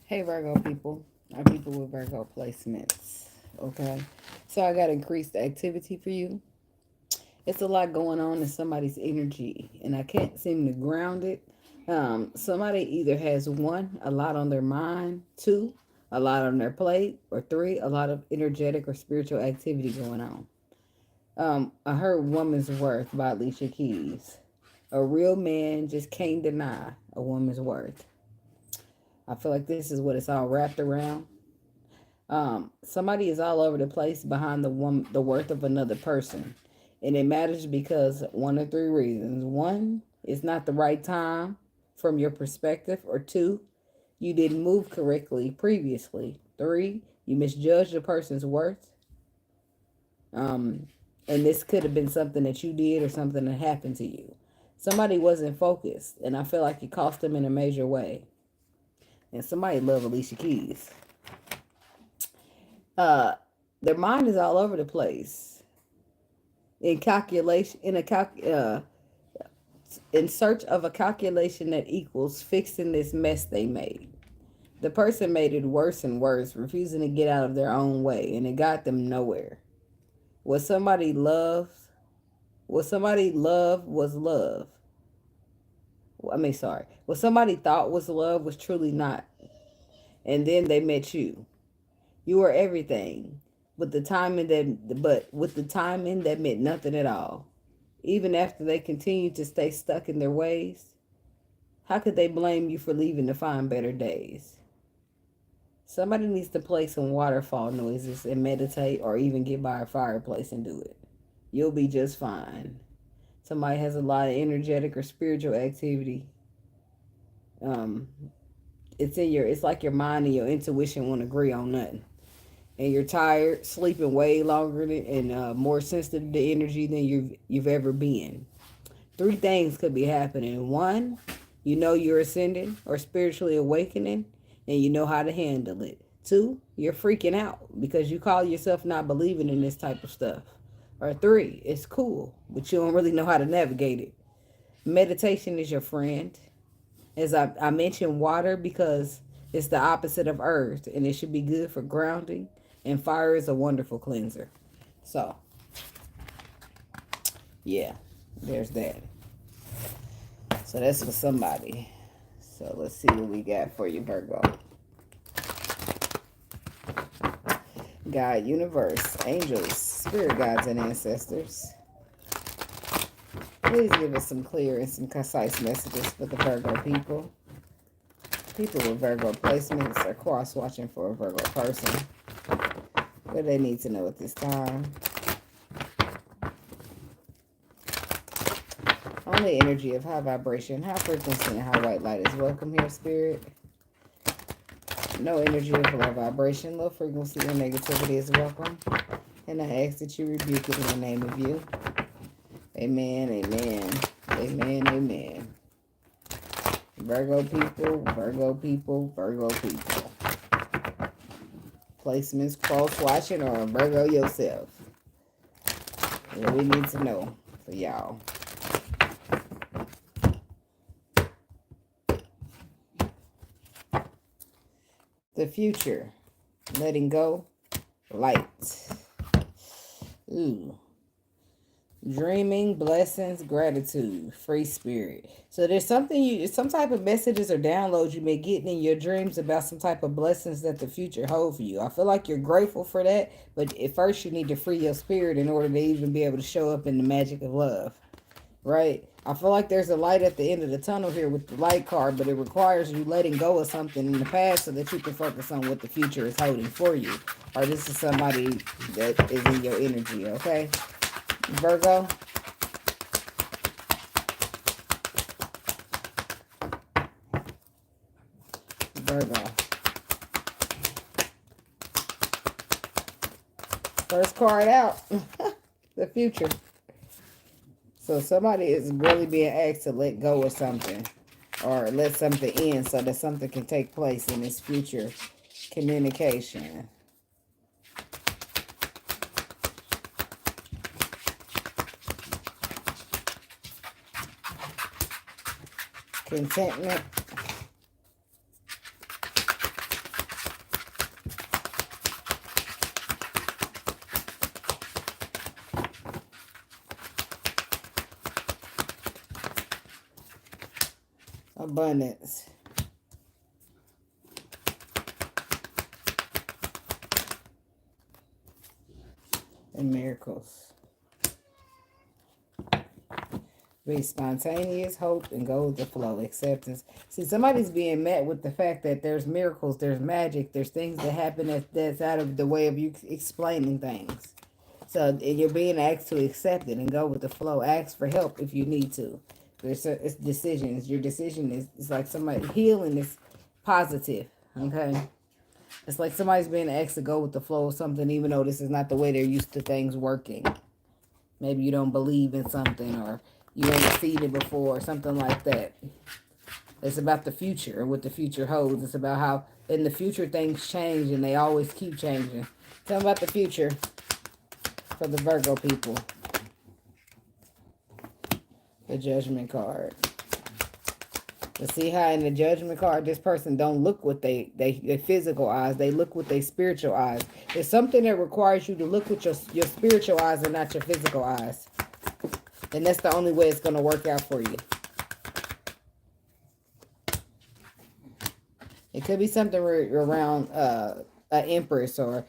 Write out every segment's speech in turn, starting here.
Hey Virgo people, our people with Virgo placements. Okay, so I got increased activity for you. It's a lot going on in somebody's energy, and I can't seem to ground it. Somebody either has one, a lot on their mind, two, a lot on their plate, or three, a lot of energetic or spiritual activity going on. I heard Woman's Worth by Alicia Keys. A real man just can't deny a woman's worth. I feel like this is what it's all wrapped around. Somebody is all over the place behind the worth of another person, and it matters because one of three reasons: one, it's not the right time from your perspective; or two, you didn't move correctly previously; three, you misjudged a person's worth. Um, and this could have been something that you did or something that happened to you. Somebody wasn't focused, and I feel like it cost them in a major way. And somebody love Alicia Keys. uh their mind is all over the place in calculation in search of a calculation that equals fixing this mess they made. The person made it worse and worse, refusing to get out of their own way, and it got them nowhere. What somebody loves, what somebody loved was love. Sorry. What somebody thought was love was truly not. And then they met you. You were everything, but with the timing that meant nothing at all. Even after they continued to stay stuck in their ways, how could they blame you for leaving to find better days? Somebody needs to play some waterfall noises and meditate, or even get by a fireplace and do it. You'll be just fine. Somebody has a lot of energetic or spiritual activity. Um, it's like your mind and your intuition won't agree on nothing, and you're tired, sleeping way longer and more sensitive to energy than you've ever been. Three things could be happening. One, you know you're ascending or spiritually awakening, and you know how to handle it. Two, you're freaking out because you call yourself not believing in this type of stuff. Or three, it's cool, but you don't really know how to navigate it. Meditation is your friend. As I mentioned, water because it's the opposite of earth, and it should be good for grounding. And fire is a wonderful cleanser. So, yeah, there's that. So that's for somebody. So let's see what we got for you, Virgo. God, universe, angels, spirit guides, and ancestors. Please give us some clear and some concise messages for the Virgo people. People with Virgo placements are cross-watching for a Virgo person. What do they need to know at this time? Only energy of high vibration, high frequency, and high white light is welcome here, Spirit. No energy of low vibration, low frequency, or negativity is welcome. And I ask that you rebuke it in the name of you. Amen, amen, amen, amen. Virgo people, Virgo people, Virgo people. Placements, cross-watching, or Virgo yourself. What we need to know for y'all. The future. Letting go. Light. Ooh. Dreaming, blessings, gratitude, free spirit. So there's some type of messages or downloads you may get in your dreams about some type of blessings that the future holds for you. I feel like you're grateful for that, but at first you need to free your spirit in order to even be able to show up in the magic of love, right? I feel like there's a light at the end of the tunnel here with the light card, but it requires you letting go of something in the past so that you can focus on what the future is holding for you. Or this is somebody that is in your energy, okay? Virgo. Virgo. First card out. The future. So somebody is really being asked to let go of something or let something end so that something can take place in this future communication. Contentment. abundance, and miracles. Be spontaneous, hope, and go with the flow. Acceptance. See, somebody's being met with the fact that there's miracles, there's magic, there's things that happen that's out of the way of you explaining things. So you're being asked to accept it and go with the flow. Ask for help if you need to. It's decisions. Your decision is like somebody healing is positive. Okay. It's like somebody's being asked to go with the flow of something, even though this is not the way they're used to things working. Maybe you don't believe in something, or you ain't seen it before, or something like that. It's about the future and what the future holds. It's about how in the future things change, and they always keep changing. Tell me about the future for the Virgo people. The Judgment card. To see how in the Judgment card, this person don't look with their physical eyes. They look with their spiritual eyes. It's something that requires you to look with your spiritual eyes and not your physical eyes. And that's the only way it's going to work out for you. It could be something around an empress, or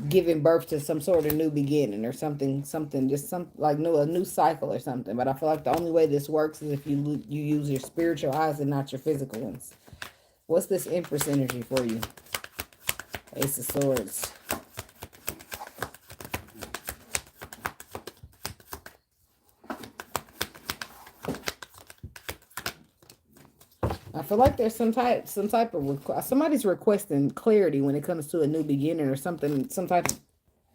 giving birth to some sort of new beginning, or something just some like a new cycle or something. But I feel like the only way this works is if you use your spiritual eyes and not your physical ones. What's this Empress energy for you? Ace of Swords. I feel like there's some type of request. Somebody's requesting clarity when it comes to a new beginning or something, some type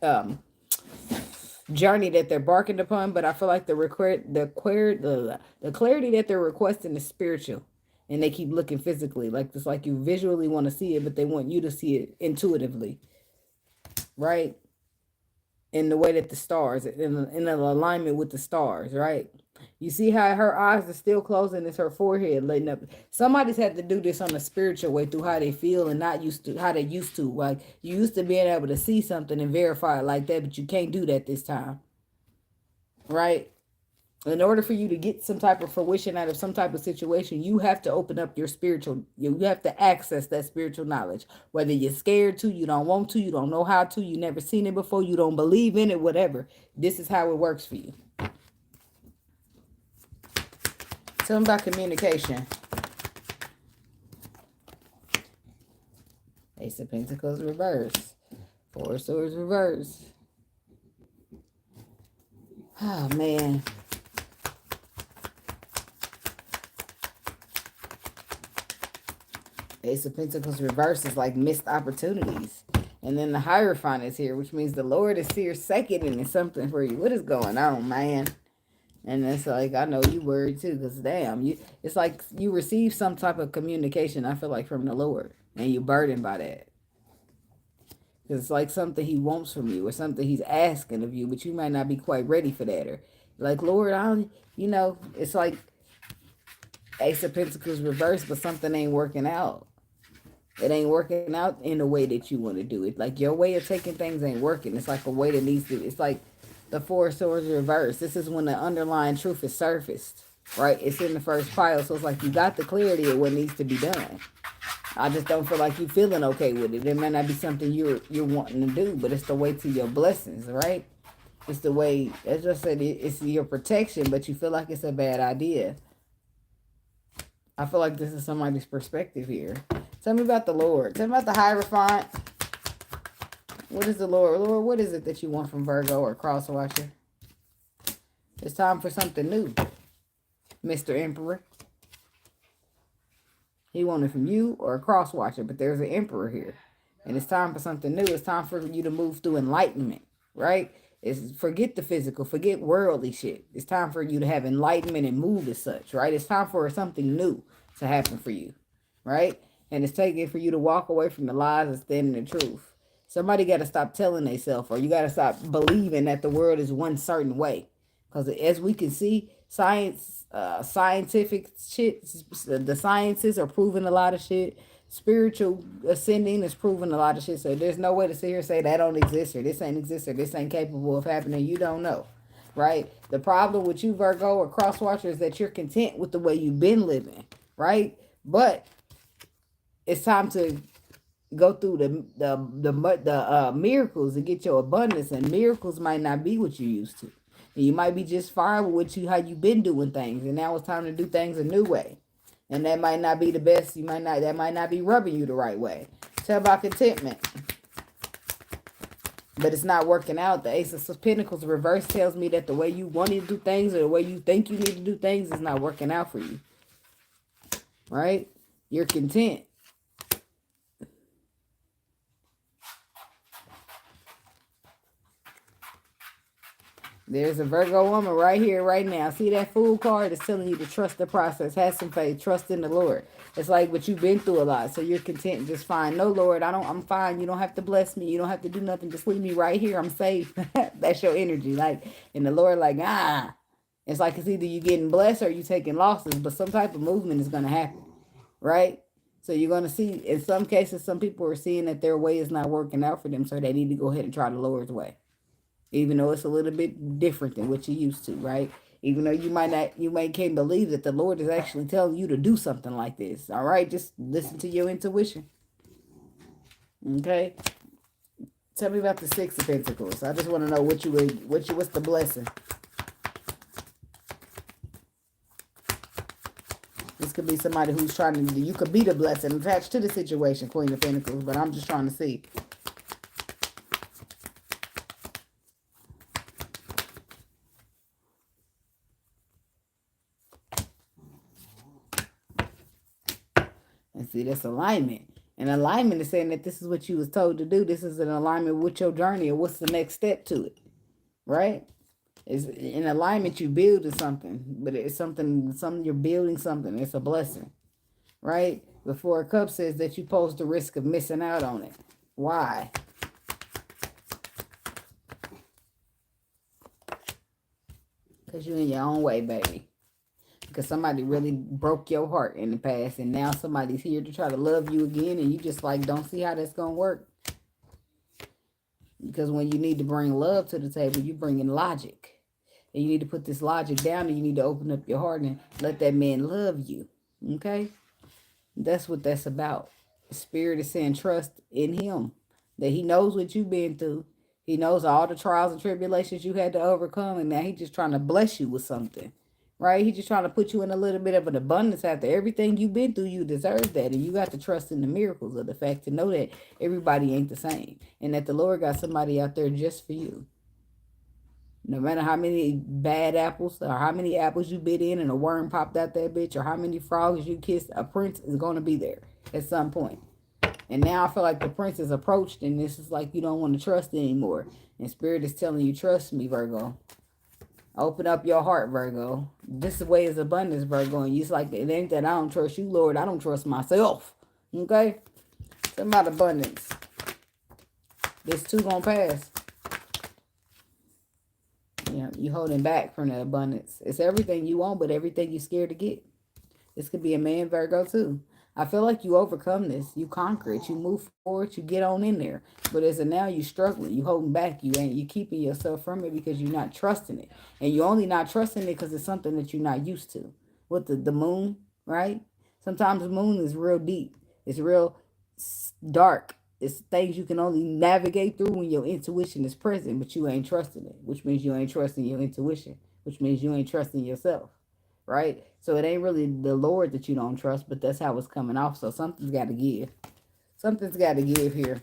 of journey that they're barking upon. But I feel like the clarity that they're requesting is spiritual, and they keep looking physically. Like it's like you visually want to see it, but they want you to see it intuitively, right? In the way that the stars, in an alignment with the stars, right? You see how her eyes are still closed and it's her forehead lighting up. Somebody's had to do this on a spiritual way through how they feel and not used to how they used to. Like you used to being able to see something and verify it like that, but you can't do that this time. Right? In order for you to get some type of fruition out of some type of situation, you have to open up your spiritual, you have to access that spiritual knowledge. Whether you're scared to, you don't want to, you don't know how to, you never seen it before, you don't believe in it, whatever. This is how it works for you. Tell them about communication. Ace of Pentacles reverse. Four of Swords reverse. Oh, man. Ace of Pentacles reverse is like missed opportunities. And then the Hierophant is here, which means the Lord is here seconding something for you. What is going on, man? And it's like, I know you worried too, because damn, it's like you receive some type of communication, I feel like, from the Lord. And you're burdened by that. Because it's like something he wants from you, or something he's asking of you, but you might not be quite ready for that. Or like, Lord, it's like Ace of Pentacles reversed, but something ain't working out. It ain't working out in the way that you want to do it. Like your way of taking things ain't working. It's like a way that needs to, it's like the Four of Swords reversed. This is when the underlying truth is surfaced, right? It's in the first pile. So it's like you got the clarity of what needs to be done. I just don't feel like you feeling okay with it. It may not be something you're wanting to do, but it's the way to your blessings, right? It's the way, as I said, it's your protection, but you feel like it's a bad idea. I feel like this is somebody's perspective here. Tell me about the Lord. Tell me about the Hierophant. What is the Lord? Lord, what is it that you want from Virgo or Crosswatcher? It's time for something new, Mr. Emperor. He wanted from you or a Crosswatcher, but there's an Emperor here. And it's time for something new. It's time for you to move through enlightenment, right? Forget the physical, forget worldly shit. It's time for you to have enlightenment and move as such, right? It's time for something new to happen for you, right? And it's taking for you to walk away from the lies and stand in the truth. Somebody got to stop telling themselves, or you got to stop believing that the world is one certain way. Because as we can see, scientific shit, the sciences are proving a lot of shit. Spiritual ascending is proving a lot of shit. So there's no way to sit here and say that don't exist, or this ain't exist, or this ain't capable of happening. You don't know, right? The problem with you, Virgo or Crosswatcher, is that you're content with the way you've been living. right? But it's time to go through the miracles and get your abundance. And miracles might not be what you used to. And you might be just fine with how you've been doing things, and now it's time to do things a new way. And that might not be the best. That might not be rubbing you the right way. Tell about contentment. But it's not working out. The Ace of Pentacles reverse tells me that the way you wanted to do things or the way you think you need to do things is not working out for you. Right? You're content. There's a Virgo woman right here, right now. See that Fool card? It's telling you to trust the process. Have some faith. Trust in the Lord. It's like, but you've been through a lot, so you're content, just fine. No, Lord, I'm fine. You don't have to bless me. You don't have to do nothing. Just leave me right here. I'm safe. That's your energy. Like, and the Lord, like, It's like it's either you getting blessed or you taking losses, but some type of movement is going to happen, right? So you're going to see, in some cases, some people are seeing that their way is not working out for them, so they need to go ahead and try the Lord's way. Even though it's a little bit different than what you used to, right? Even though you can't believe that the Lord is actually telling you to do something like this. All right, just listen to your intuition. Okay, tell me about the Six of Pentacles. I just want to know what's the blessing. This could be somebody who's trying to. You could be the blessing attached to the situation, Queen of Pentacles. But I'm just trying to see. And see, that's alignment. And alignment is saying that this is what you was told to do. This is an alignment with your journey, or what's the next step to it, right? It's in alignment. You building something, but it's something you're building something. It's a blessing, right? The Four of Cups says that you pose the risk of missing out on it. Why? Because you're in your own way, baby. Because somebody really broke your heart in the past, and now somebody's here to try to love you again, and you just like don't see how that's gonna work. Because when you need to bring love to the table, you bring in logic, and you need to put this logic down, and you need to open up your heart and let that man love you. Okay, that's what that's about. The Spirit is saying trust in him, that he knows what you've been through. He knows all the trials and tribulations you had to overcome, and now he's just trying to bless you with something. Right? He's just trying to put you in a little bit of an abundance after everything you've been through. You deserve that. And you got to trust in the miracles of the fact to know that everybody ain't the same. And that the Lord got somebody out there just for you. No matter how many bad apples or how many apples you bit in and a worm popped out that bitch, or how many frogs you kissed, a prince is going to be there at some point. And now I feel like the prince is approached, and this is like you don't want to trust anymore. And Spirit is telling you, trust me, Virgo. Open up your heart, Virgo. This way is abundance, Virgo. And it's like, it ain't that I don't trust you, Lord. I don't trust myself. Okay? It's about abundance. This too gonna pass. Yeah, you holding back from that abundance. It's everything you want, but everything you're scared to get. This could be a man, Virgo, too. I feel like you overcome this. You conquer it. You move forward. You get on in there. But as of now, you struggling. You holding back. You keeping yourself from it because you're not trusting it. And you're only not trusting it because it's something that you're not used to. With the moon, right? Sometimes the moon is real deep. It's real dark. It's things you can only navigate through when your intuition is present, but you ain't trusting it, which means you ain't trusting your intuition, which means you ain't trusting yourself. Right? So it ain't really the Lord that you don't trust, but that's how it's coming off. So something's got to give. Something's got to give here.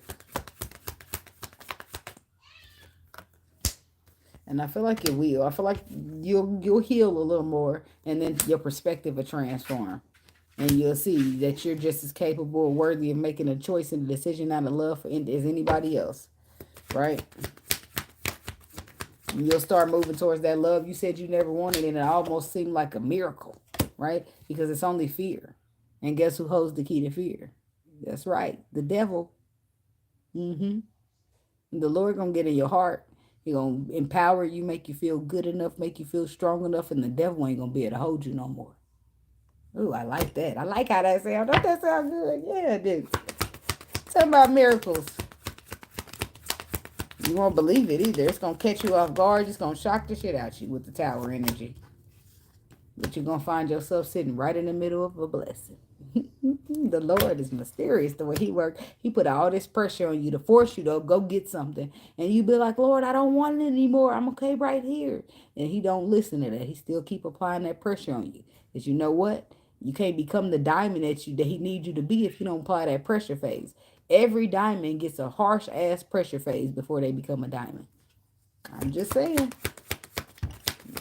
And I feel like it will. I feel like you'll heal a little more, and then your perspective will transform. And you'll see that you're just as capable or worthy of making a choice and a decision out of love as anybody else. Right? You'll start moving towards that love you said you never wanted, and it almost seemed like a miracle, right? Because it's only fear. And guess who holds the key to fear? That's right, the devil. The Lord gonna get in your heart. He gonna empower you, make you feel good enough, make you feel strong enough, and the devil ain't gonna be able to hold you no more. Ooh, I like that. I like how that sounds. Don't that sound good? Yeah, it is. Tell me about miracles. You won't believe it either. It's going to catch you off guard. It's going to shock the shit out you with the Tower energy. But you're going to find yourself sitting right in the middle of a blessing. The Lord is mysterious the way he works. He put all this pressure on you to force you to go get something. And you be like, Lord, I don't want it anymore. I'm okay right here. And he don't listen to that. He still keep applying that pressure on you. Because you know what? You can't become the diamond that he needs you to be if you don't apply that pressure phase. Every diamond gets a harsh ass pressure phase before they become a diamond. I'm just saying.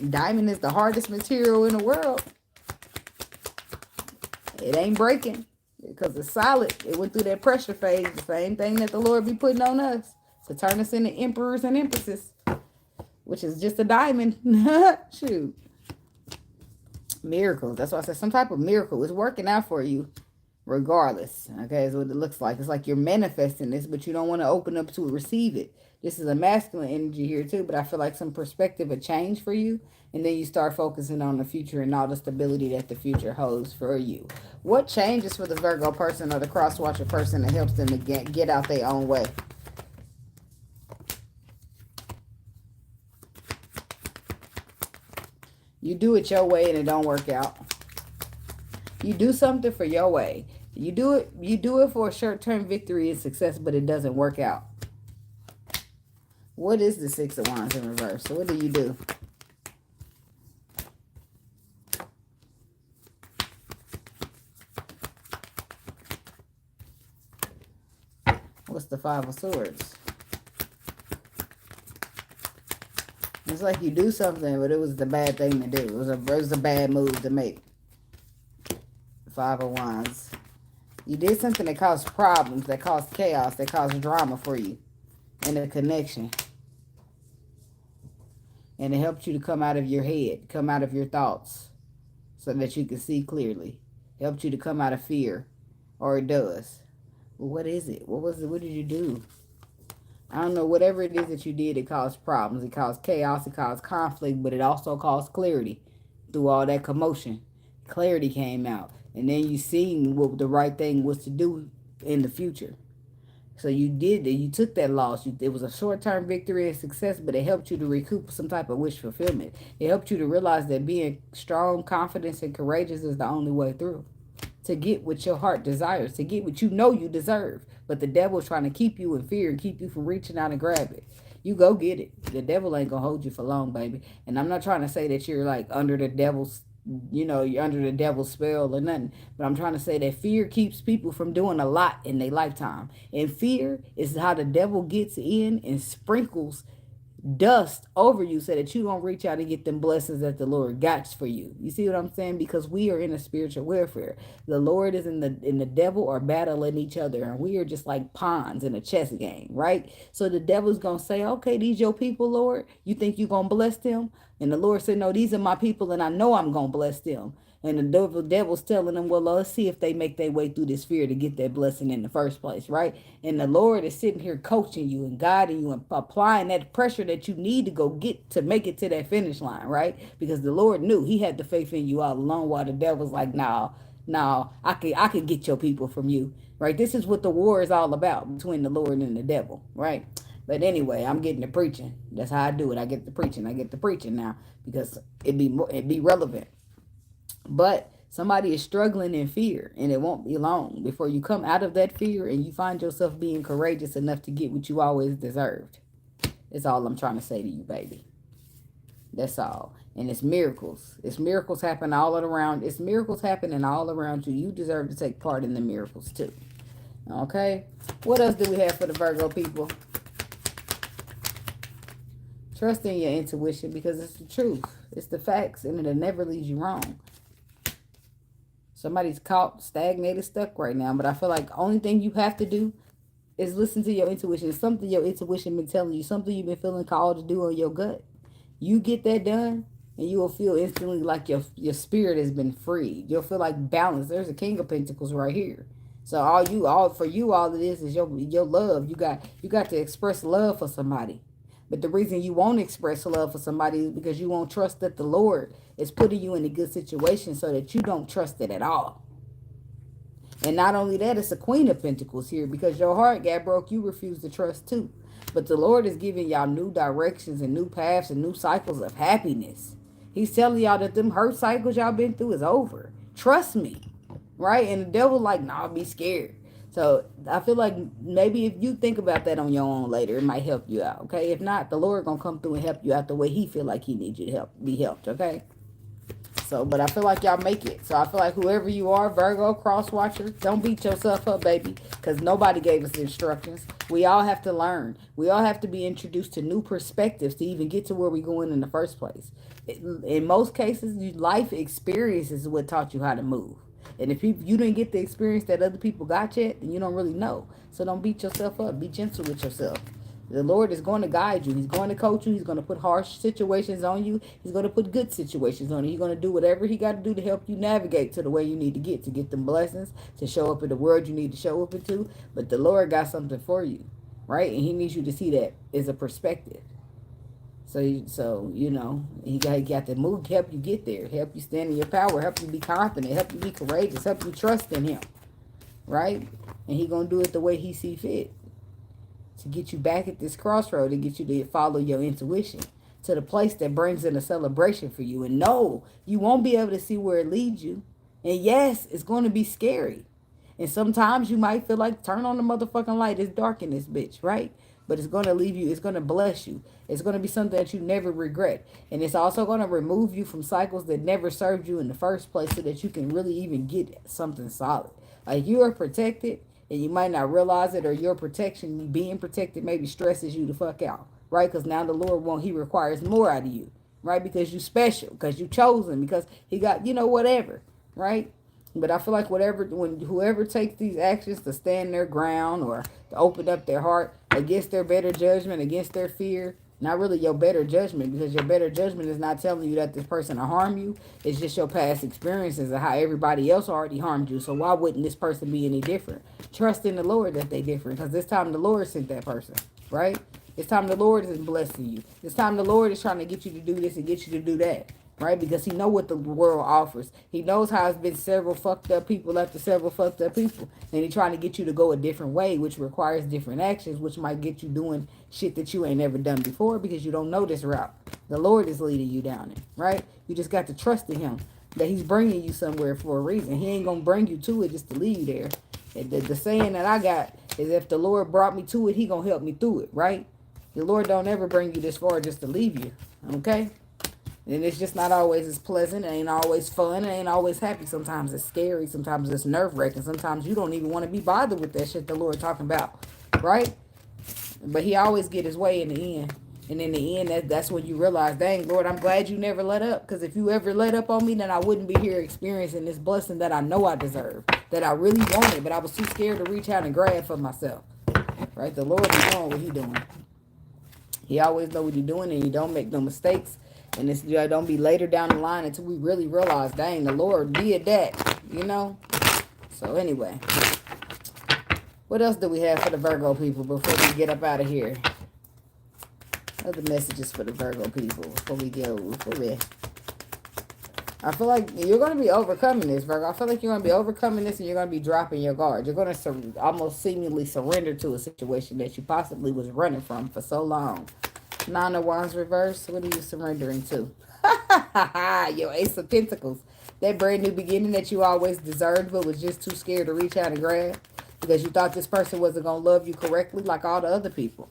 Diamond is the hardest material in the world. It ain't breaking because it's solid. It went through that pressure phase. The same thing that the Lord be putting on us to turn us into emperors and empresses, which is just a diamond. Shoot. Miracles. That's why I said some type of miracle is working out for you regardless. Okay, is what it looks like. It's like you're manifesting this, but you don't want to open up to receive it. This is a masculine energy here too, but I feel like some perspective of change for you. And then you start focusing on the future and all the stability that the future holds for you. What changes for the Virgo person or the cross-watcher person that helps them to get out their own way? You do it your way and it don't work out. You do something for your way. You do it for a short-term victory and success, but it doesn't work out. What is the Six of Wands in reverse? So what do you do? What's the Five of Swords? It's like you do something, but it was the bad thing to do. It was a bad move to make. Five of Wands. You did something that caused problems, that caused chaos, that caused drama for you. And a connection. And it helped you to come out of your head, come out of your thoughts, so that you can see clearly. It helped you to come out of fear. Or it does. Well, what is it? What was it? What did you do? I don't know. Whatever it is that you did, it caused problems. It caused chaos. It caused conflict. But it also caused clarity through all that commotion. Clarity came out. And then you seen what the right thing was to do in the future. So you did it. You took that loss. It was a short-term victory and success, but it helped you to recoup some type of wish fulfillment. It helped you to realize that being strong, confident, and courageous is the only way through. To get what your heart desires, to get what you know you deserve. But the devil's trying to keep you in fear and keep you from reaching out and grab it. You go get it. The devil ain't going to hold you for long, baby. And I'm not trying to say that you're like under the devil's, you're under the devil's spell or nothing. But I'm trying to say that fear keeps people from doing a lot in their lifetime. And fear is how the devil gets in and sprinkles dust over you so that you don't reach out and get them blessings that the Lord got for you. You see what I'm saying? Because we are in a spiritual warfare. The Lord is in the devil are battling each other, and we are just like pawns in a chess game, right? So the devil's gonna say, okay, these your people, Lord. You think you're gonna bless them? And the Lord said, no, these are my people, and I know I'm gonna bless them. And the devil's telling them, well, let's see if they make their way through this fear to get that blessing in the first place, right? And the Lord is sitting here coaching you and guiding you and applying that pressure that you need to go get to make it to that finish line, right? Because the Lord knew he had the faith in you all along while the devil's like, no, I could get your people from you, right? This is what the war is all about between the Lord and the devil, right? But anyway, I'm getting to preaching. That's how I do it. I get the preaching now because it be relevant. But somebody is struggling in fear, and it won't be long before you come out of that fear and you find yourself being courageous enough to get what you always deserved. That's all I'm trying to say to you, baby. That's all. And it's miracles. It's miracles happening all around. It's miracles happening all around you. You deserve to take part in the miracles too. Okay? What else do we have for the Virgo people? Trust in your intuition because it's the truth. It's the facts, and it'll never lead you wrong. Somebody's caught, stagnated, stuck right now. But I feel like the only thing you have to do is listen to your intuition. It's something your intuition been telling you. Something you've been feeling called to do on your gut. You get that done, and you will feel instantly like your spirit has been freed. You'll feel like balance. There's a King of Pentacles right here. So all it is your love. You got to express love for somebody. But the reason you won't express love for somebody is because you won't trust that the Lord is putting you in a good situation so that you don't trust it at all. And not only that, it's a Queen of Pentacles here because your heart got broke. You refuse to trust too. But the Lord is giving y'all new directions and new paths and new cycles of happiness. He's telling y'all that them hurt cycles y'all been through is over. Trust me. Right? And the devil like, nah, be scared. So I feel like maybe if you think about that on your own later, it might help you out. Okay? If not, the Lord gonna come through and help you out the way he feel like he needs you to be helped. Okay? So, but I feel like y'all make it. So I feel like whoever you are, Virgo, cross watcher, don't beat yourself up, baby, because nobody gave us the instructions. We all have to learn. We all have to be introduced to new perspectives to even get to where we're going in the first place. In most cases, life experiences is what taught you how to move. And if you didn't get the experience that other people got yet, then you don't really know. So don't beat yourself up. Be gentle with yourself. The Lord is going to guide you. He's going to coach you. He's going to put harsh situations on you. He's going to put good situations on you. He's going to do whatever he got to do to help you navigate to the way you need to get them blessings, to show up in the world you need to show up into. But the Lord got something for you, right? And he needs you to see that as a perspective. So you know, he got to move, help you get there, help you stand in your power, help you be confident, help you be courageous, help you trust in him, right? And he going to do it the way he see fit, to get you back at this crossroad, and get you to follow your intuition to the place that brings in a celebration for you. And no, you won't be able to see where it leads you. And yes, it's going to be scary. And sometimes you might feel like, turn on the motherfucking light. It's dark in this bitch, right? But it's going to leave you. It's going to bless you. It's going to be something that you never regret. And it's also going to remove you from cycles that never served you in the first place, so that you can really even get something solid. Like, you are protected, and you might not realize it, or your protection, being protected, maybe stresses you the fuck out, right? Because now the Lord he requires more out of you, right? Because you special, because you chosen, because he got, whatever, right? But I feel like whoever takes these actions to stand their ground, or to open up their heart against their better judgment, against their fear, not really your better judgment, because your better judgment is not telling you that this person will harm you. It's just your past experiences of how everybody else already harmed you. So why wouldn't this person be any different? Trust in the Lord that they different, because this time the Lord sent that person, right? It's time the Lord is blessing you. It's time the Lord is trying to get you to do this and get you to do that, right? Because he know what the world offers. He knows how it's been several fucked up people after several fucked up people. And he's trying to get you to go a different way, which requires different actions, which might get you doing shit that you ain't never done before, because you don't know this route. The Lord is leading you down it, right? You just got to trust in him, that he's bringing you somewhere for a reason. He ain't going to bring you to it just to leave you there. The saying that I got is, if the Lord brought me to it, he going to help me through it, right? The Lord don't ever bring you this far just to leave you, okay? And it's just not always as pleasant. It ain't always fun. It ain't always happy. Sometimes it's scary. Sometimes it's nerve-wracking. Sometimes you don't even want to be bothered with that shit the Lord talking about, right? But he always get his way in the end. And in the end, that's when you realize, dang, Lord, I'm glad you never let up. Because if you ever let up on me, then I wouldn't be here experiencing this blessing that I know I deserve, that I really wanted, but I was too scared to reach out and grab for myself, right? The Lord is doing what he doing. He always know what he's doing, and he don't make no mistakes. And it's, don't be later down the line until we really realize, dang, the Lord did that, So anyway, what else do we have for the Virgo people before we get up out of here? Other messages for the Virgo people before we go. I feel like you're going to be overcoming this, Virgo. I feel like you're going to be overcoming this, and you're going to be dropping your guard. You're going to almost seemingly surrender to a situation that you possibly was running from for so long. Nine of Wands reverse. What are you surrendering to? Your Ace of Pentacles. That brand new beginning that you always deserved, but was just too scared to reach out and grab, because you thought this person wasn't going to love you correctly like all the other people.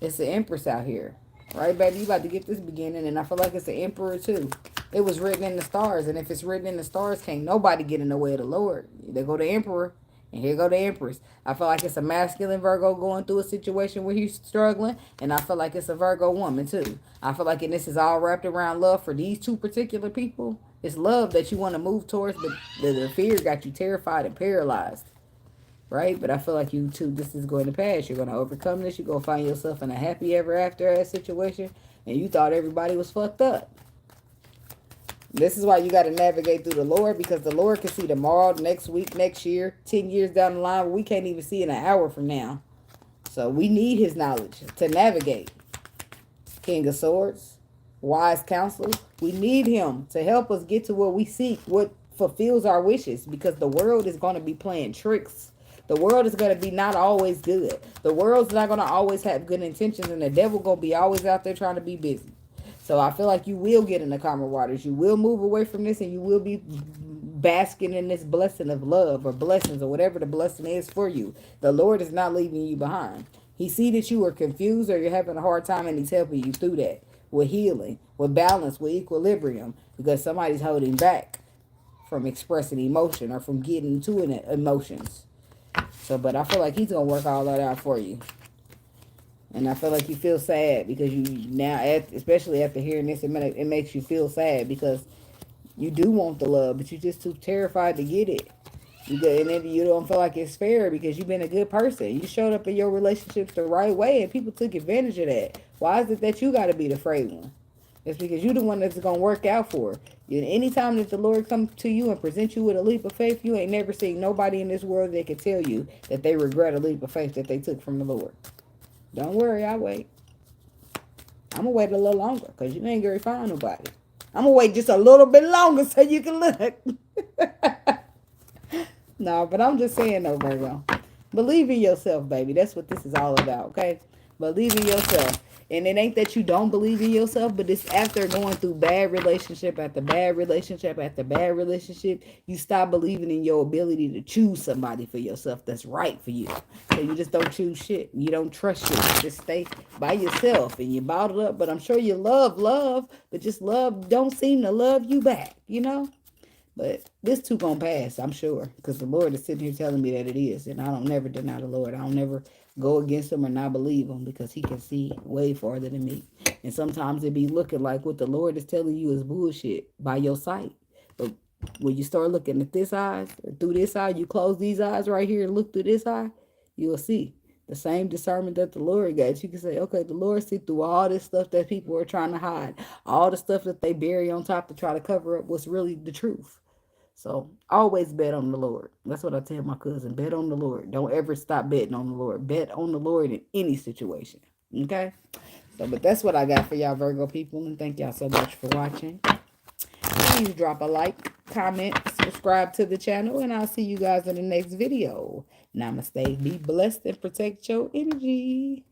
It's the Empress out here. Right, baby? You about to get this beginning, and I feel like it's the Emperor, too. It was written in the stars, and if it's written in the stars, can't nobody get in the way of the Lord. There go the Emperor, and here go the Empress. I feel like it's a masculine Virgo going through a situation where he's struggling, and I feel like it's a Virgo woman, too. I feel like, and this is all wrapped around love for these two particular people. It's love that you want to move towards, but the fear got you terrified and paralyzed. Right? But I feel like you too, this is going to pass. You're going to overcome this. You're going to find yourself in a happy ever after situation. And you thought everybody was fucked up. This is why you got to navigate through the Lord, because the Lord can see tomorrow, next week, next year, 10 years down the line. We can't even see in an hour from now. So we need his knowledge to navigate. King of Swords, wise counselor. We need him to help us get to what we seek, what fulfills our wishes, because the world is going to be playing tricks. The world is going to be not always good. The world's not going to always have good intentions, and the devil going to be always out there trying to be busy. So I feel like you will get in the calmer waters. You will move away from this, and you will be basking in this blessing of love or blessings or whatever the blessing is for you. The Lord is not leaving you behind. He see that you are confused or you're having a hard time, and he's helping you through that with healing, with balance, with equilibrium, because somebody's holding back from expressing emotion or from getting to emotions. So, but I feel like he's going to work all that out for you. And I feel like you feel sad because you now, especially after hearing this, it makes you feel sad because you do want the love, but you're just too terrified to get it. And then you don't feel like it's fair because you've been a good person. You showed up in your relationships the right way, and people took advantage of that. Why is it that you got to be the frayed one? It's because you're the one that's going to work out for her. Anytime that the Lord comes to you and presents you with a leap of faith, you ain't never seen nobody in this world that can tell you that they regret a leap of faith that they took from the Lord. Don't worry, I'll wait. I'm going to wait a little longer because you ain't going to find nobody. I'm going to wait just a little bit longer so you can look. No, but I'm just saying though, Virgo. Believe in yourself, baby. That's what this is all about, okay? Believe in yourself. And it ain't that you don't believe in yourself, but it's after going through bad relationship after bad relationship after bad relationship, you stop believing in your ability to choose somebody for yourself that's right for you. So you just don't choose shit. You don't trust shit. You just stay by yourself and you bottled up. But I'm sure you love, but just love don't seem to love you back, you know? But this too gonna pass, I'm sure, because the Lord is sitting here telling me that it is, and I don't never deny the Lord. I don't never go against him or not believe him because he can see way farther than me. And sometimes it be looking like what the Lord is telling you is bullshit by your sight. But when you start looking at this eyes, or through this eye, you close these eyes right here and look through this eye, you'll see the same discernment that the Lord got. You can say, okay, the Lord see through all this stuff that people are trying to hide, all the stuff that they bury on top to try to cover up what's really the truth. So always bet on the Lord. That's what I tell my cousin. Bet on the Lord. Don't ever stop betting on the Lord. Bet on the Lord in any situation. Okay? So, but that's what I got for y'all Virgo people. And thank y'all so much for watching. Please drop a like, comment, subscribe to the channel. And I'll see you guys in the next video. Namaste. Be blessed and protect your energy.